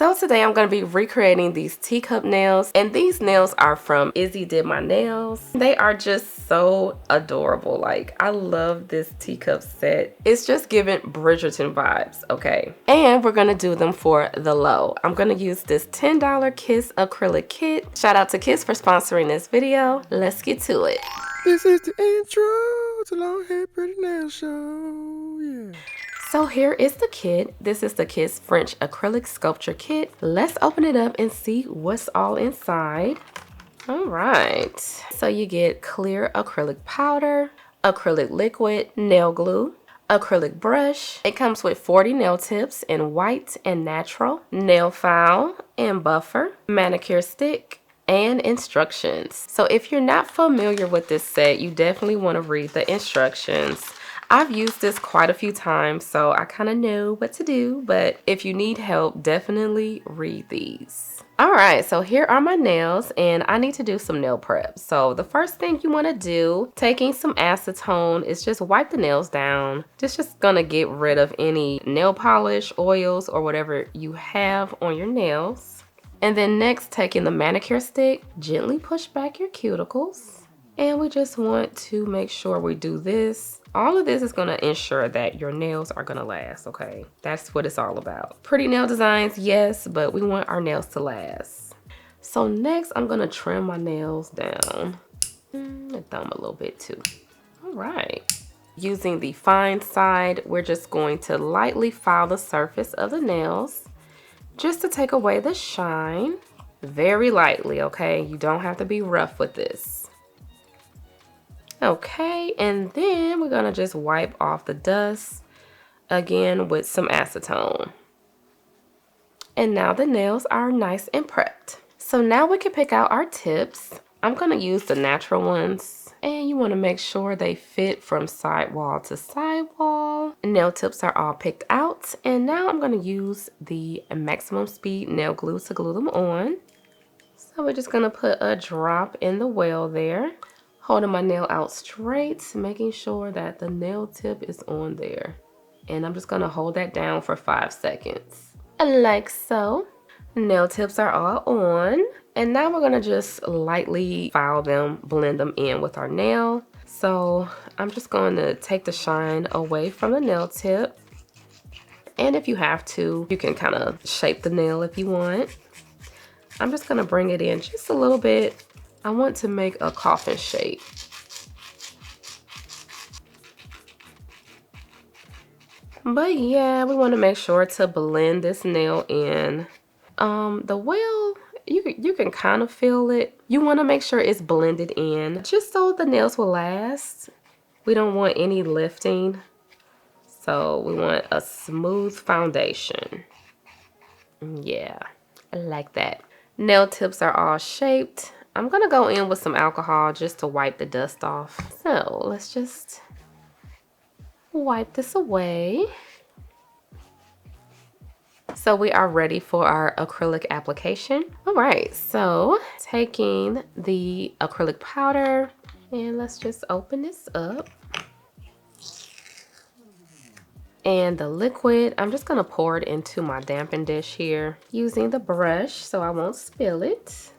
So today I'm going to be recreating these teacup nails, and these nails are from Izzy Did My Nails. They are just so adorable. Like, I love this teacup set. It's just giving Bridgerton vibes, okay? And we're going to do them for the low. I'm going to use this $10 Kiss acrylic kit. Shout out to Kiss for sponsoring this video. Let's get to it. This is the intro to Long Hair Pretty Nail Show, yeah. So here is the kit. This is the Kiss French Acrylic Sculpture Kit. Let's open it up and see what's all inside. All right. So you get clear acrylic powder, acrylic liquid, nail glue, acrylic brush. It comes with 40 nail tips in white and natural, nail file and buffer, manicure stick, and instructions. So if you're not familiar with this set, you definitely want to read the instructions. I've used this quite a few times, so I kind of know what to do, but if you need help, definitely read these. All right, so here are my nails, and I need to do some nail prep. So the first thing you want to do, taking some acetone, is just wipe the nails down. Just gonna get rid of any nail polish, oils, or whatever you have on your nails. And then next, taking the manicure stick, gently push back your cuticles. And we just want to make sure we do this. All of this is going to ensure that your nails are going to last, okay? That's what it's all about. Pretty nail designs, yes, but we want our nails to last. So next, I'm going to trim my nails down. The thumb a little bit too. All right. Using the fine side, we're just going to lightly file the surface of the nails just to take away the shine. Very lightly, okay? You don't have to be rough with this. Okay, and then we're gonna just wipe off the dust again with some acetone. And now the nails are nice and prepped. So now we can pick out our tips. I'm gonna use the natural ones, and you wanna make sure they fit from sidewall to sidewall. Nail tips are all picked out, and now I'm gonna use the maximum speed nail glue to glue them on. So we're just gonna put a drop in the well there. Holding my nail out straight, making sure that the nail tip is on there. And I'm just gonna hold that down for 5 seconds. Like so. Nail tips are all on. And now we're gonna just lightly file them, blend them in with our nail. So I'm just going to take the shine away from the nail tip. And if you have to, you can kind of shape the nail if you want. I'm just gonna bring it in just a little bit. I want to make a coffin shape. But yeah, we want to make sure to blend this nail in. The well, you can kind of feel it. You want to make sure it's blended in just so the nails will last. We don't want any lifting. So we want a smooth foundation. Yeah, I like that. Nail tips are all shaped. I'm gonna go in with some alcohol just to wipe the dust off. So let's just wipe this away. So we are ready for our acrylic application. All right, so taking the acrylic powder, and let's just open this up. And the liquid, I'm just gonna pour it into my dampen dish here using the brush so I won't spill it.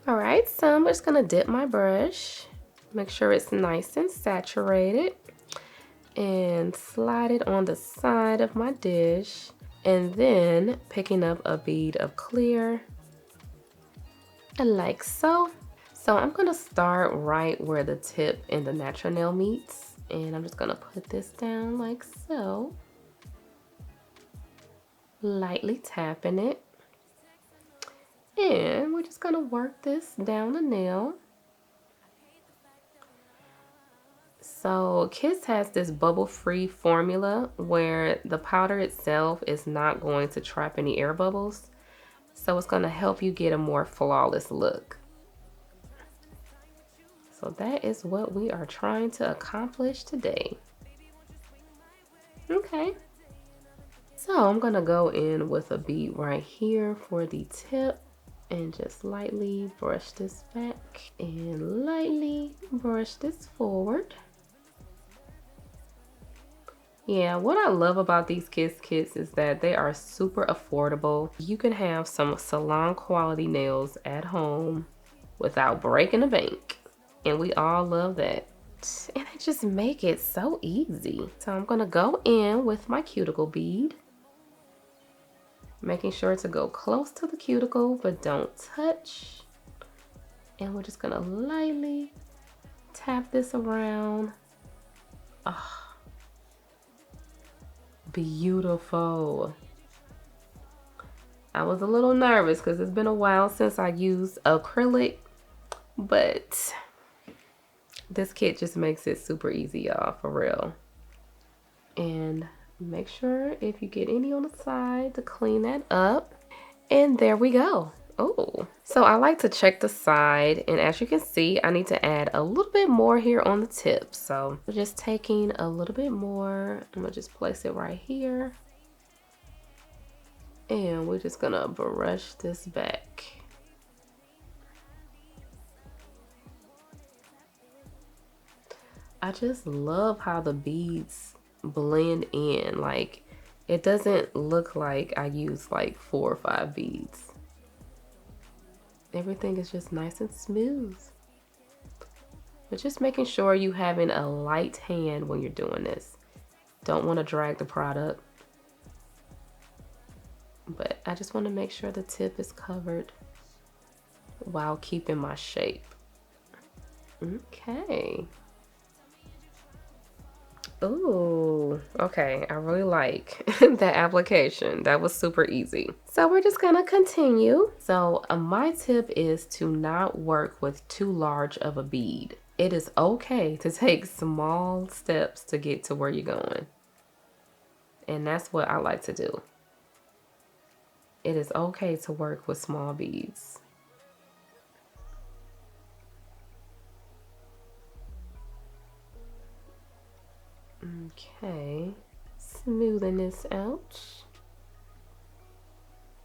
All right, so I'm just gonna dip my brush, make sure it's nice and saturated, and slide it on the side of my dish, and then picking up a bead of clear, like so. So I'm gonna start right where the tip and the natural nail meets, and I'm just gonna put this down like so, lightly tapping it. And we're just gonna work this down the nail. So Kiss has this bubble-free formula where the powder itself is not going to trap any air bubbles. So it's gonna help you get a more flawless look. So that is what we are trying to accomplish today. Okay. So I'm gonna go in with a bead right here for the tip. And just lightly brush this back and lightly brush this forward. Yeah, what I love about these kits is that they are super affordable. You can have some salon quality nails at home without breaking the bank. And we all love that. And they just make it so easy. So I'm gonna go in with my cuticle bead, making sure to go close to the cuticle, but don't touch. And we're just gonna lightly tap this around. Oh, beautiful. I was a little nervous because it's been a while since I used acrylic, but this kit just makes it super easy, y'all, for real. And make sure if you get any on the side to clean that up. And there we go. Oh, so I like to check the side, and as you can see, I need to add a little bit more here on the tip. So I'm just taking a little bit more. I'm gonna just place it right here. And we're just gonna brush this back. I just love how the beads blend in. Like, it doesn't look like I used like 4 or 5 beads. Everything is just nice and smooth. But just making sure you having a light hand when you're doing this. Don't want to drag the product. But I just want to make sure the tip is covered while keeping my shape. Okay. Ooh, okay. I really like that application. That was super easy. So we're just gonna continue. So my tip is to not work with too large of a bead. It is okay to take small steps to get to where you're going. And that's what I like to do. It is okay to work with small beads. Okay, smoothing this out.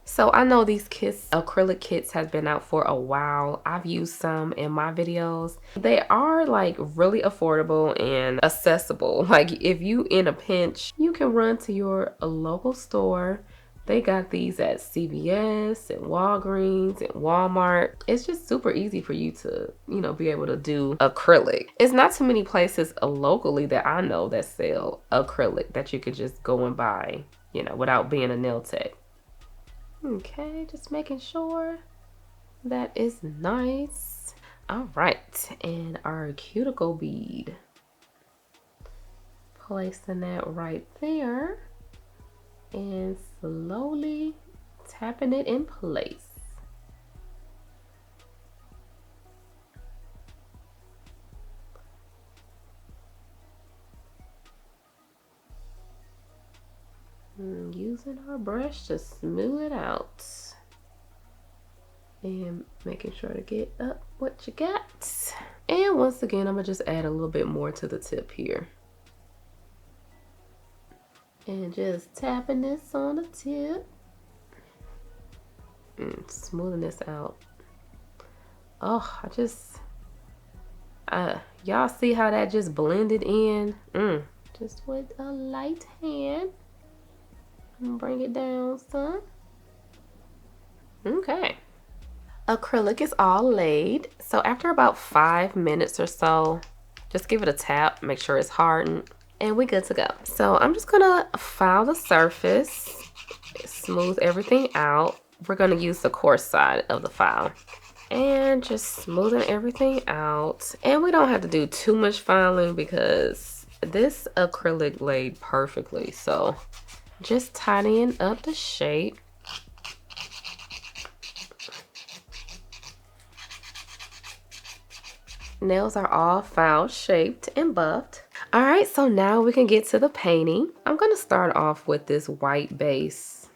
So I know these acrylic kits have been out for a while. I've used some in my videos. They are like really affordable and accessible. Like if you in a pinch, you can run to your local store. They got these at CVS and Walgreens and Walmart. It's just super easy for you to, you know, be able to do acrylic. It's not too many places locally that I know that sell acrylic that you could just go and buy, you know, without being a nail tech. Okay, just making sure that is nice. All right, and our cuticle bead. Placing that right there. And slowly tapping it in place. And using our brush to smooth it out. And making sure to get up what you got. And once again, I'm gonna just add a little bit more to the tip here. And just tapping this on the tip. And smoothing this out. Oh, y'all see how that just blended in? Just with a light hand. And bring it down some. Okay. Acrylic is all laid. So after about 5 minutes or so, just give it a tap, make sure it's hardened. And we're good to go. So I'm just gonna file the surface, smooth everything out. We're gonna use the coarse side of the file. And just smoothing everything out. And we don't have to do too much filing because this acrylic laid perfectly. So just tidying up the shape. Nails are all file shaped and buffed. All right, so now we can get to the painting. I'm gonna start off with this white base.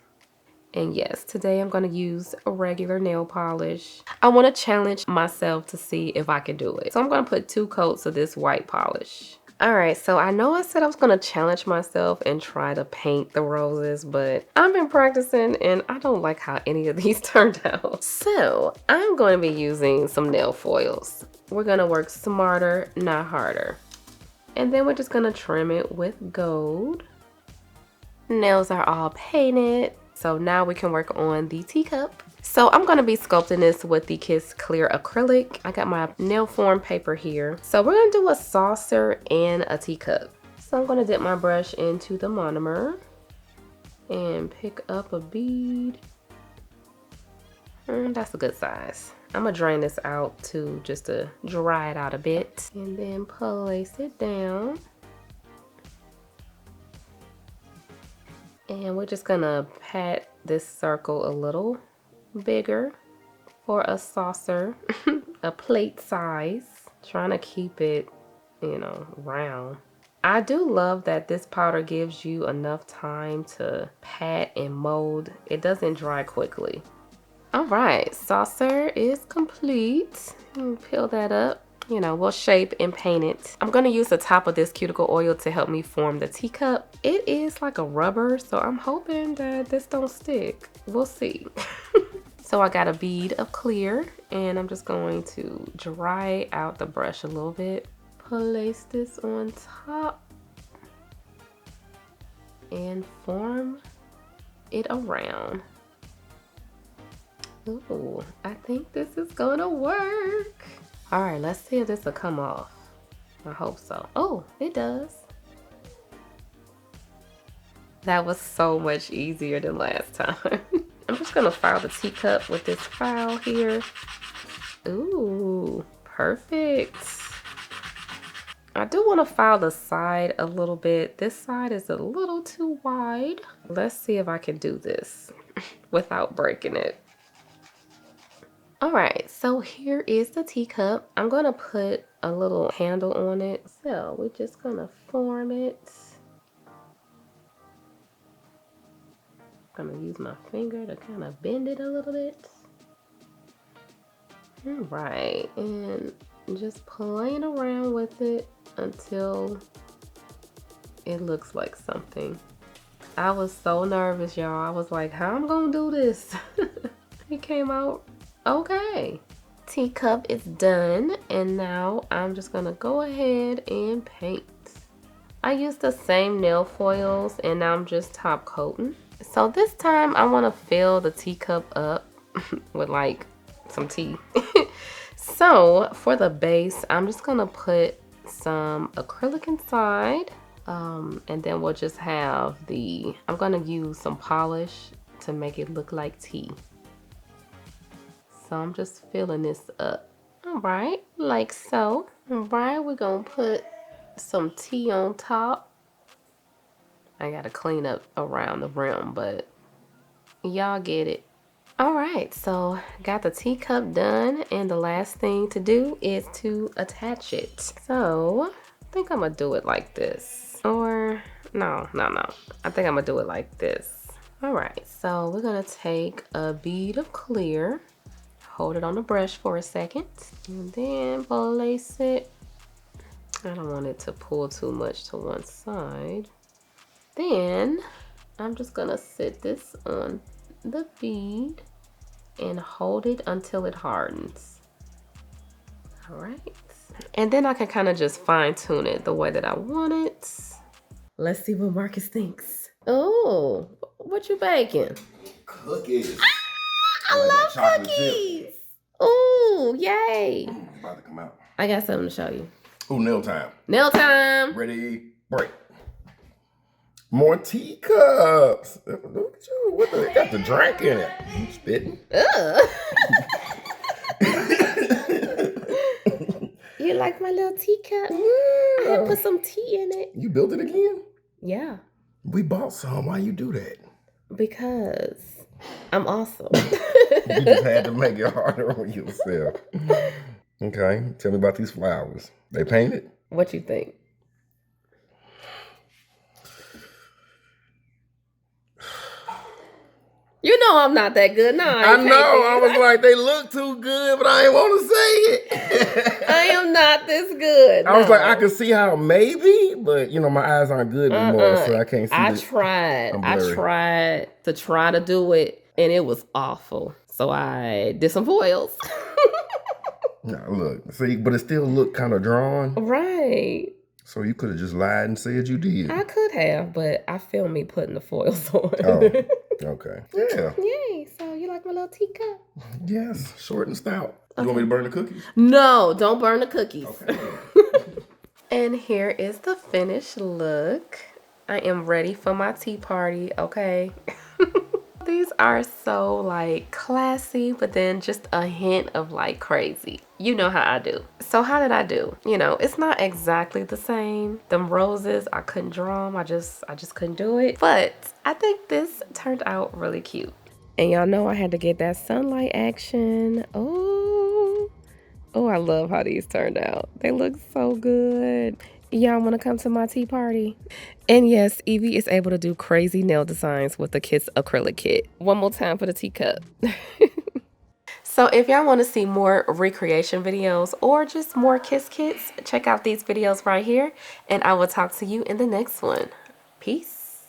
And yes, today I'm gonna use a regular nail polish. I wanna challenge myself to see if I can do it. So I'm gonna put 2 coats of this white polish. All right, so I know I said I was gonna challenge myself and try to paint the roses, but I've been practicing and I don't like how any of these turned out. So I'm going to be using some nail foils. We're gonna work smarter, not harder. And then we're just gonna trim it with gold. Nails are all painted. So now we can work on the teacup. So I'm going to be sculpting this with the Kiss Clear Acrylic. I got my nail form paper here. So we're going to do a saucer and a teacup. So I'm going to dip my brush into the monomer and pick up a bead. That's a good size. I'm going to drain this out too, just to dry it out a bit. And then place it down. And we're just going to pat this circle a little bigger for a saucer, a plate size. Trying to keep it, you know, round. I do love that this powder gives you enough time to pat and mold. It doesn't dry quickly. All right, saucer is complete. Peel that up. You know, we'll shape and paint it. I'm gonna use the top of this cuticle oil to help me form the teacup. It is like a rubber, so I'm hoping that this don't stick. We'll see. So I got a bead of clear, and I'm just going to dry out the brush a little bit. Place this on top and form it around. Ooh, I think this is gonna work. All right, let's see if this will come off. I hope so. Oh, it does. That was so much easier than last time. I'm just gonna file the teacup with this file here. Ooh, perfect. I do want to file the side a little bit. This side is a little too wide. Let's see if I can do this without breaking it. All right, so here is the teacup. I'm gonna put a little handle on it. So we're just gonna form it. I'm gonna use my finger to kind of bend it a little bit. All right, and just playing around with it until it looks like something. I was so nervous, y'all. I was like, how I'm gonna do this? It came out okay. Teacup is done, and now I'm just gonna go ahead and paint. I used the same nail foils, and now I'm just top coating. So this time I want to fill the teacup up with like some tea. So for the base, I'm just gonna put some acrylic inside, and then we'll just have I'm gonna use some polish to make it look like tea. So I'm just filling this up. All right, like so. All right, we're gonna put some tea on top. I gotta clean up around the rim, but y'all get it. All right, so got the teacup done, and the last thing to do is to attach it. So I think I'm gonna do it like this, or no. I think I'm gonna do it like this. All right, so we're gonna take a bead of clear, hold it on the brush for a second, and then place it. I don't want it to pull too much to one side. Then I'm just gonna sit this on the bead and hold it until it hardens. All right. And then I can kind of just fine tune it the way that I want it. Let's see what Marcus thinks. Oh, what you baking? Cookies. I love cookies. Oh, yay. It's about to come out. I got something to show you. Ooh, nail time. Nail time. Ready, break. More teacups. Look at you. What the? Got the drink in it. You spitting? You like my little teacup? I had put some tea in it. You built it again? Yeah. We bought some. Why you do that? Because I'm awesome. You just had to make it harder on yourself. Okay. Tell me about these flowers. They painted? What you think? You know I'm not that good. No, I know. I was like, they look too good, but I didn't want to say it. I am not this good. I was like, I could see how maybe, but you know, my eyes aren't good anymore, so I can't see. I tried to do it, and it was awful. So I did some foils. No, look, see, but it still looked kind of drawn. Right. So you could have just lied and said you did. I could have, but I filmed me putting the foils on. Oh, okay. Yeah. Yay. So you like my little teacup? Yes, short and stout. You want me to burn the cookies? No, don't burn the cookies. Okay. And here is the finished look. I am ready for my tea party, okay? These are so like classy, but then just a hint of like crazy. You know how I do. So how did I do? You know, it's not exactly the same. Them roses, I couldn't draw them. I just couldn't do it. But I think this turned out really cute. And y'all know I had to get that sunlight action. Oh, I love how these turned out. They look so good. Y'all want to come to my tea party? And yes, Evie is able to do crazy nail designs with the Kiss acrylic kit. One more time for the teacup. So if y'all want to see more recreation videos or just more Kiss kits, check out these videos right here. And I will talk to you in the next one. Peace.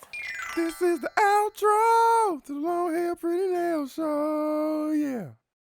This is the outro to the Long Hair Pretty Nail Show. Yeah.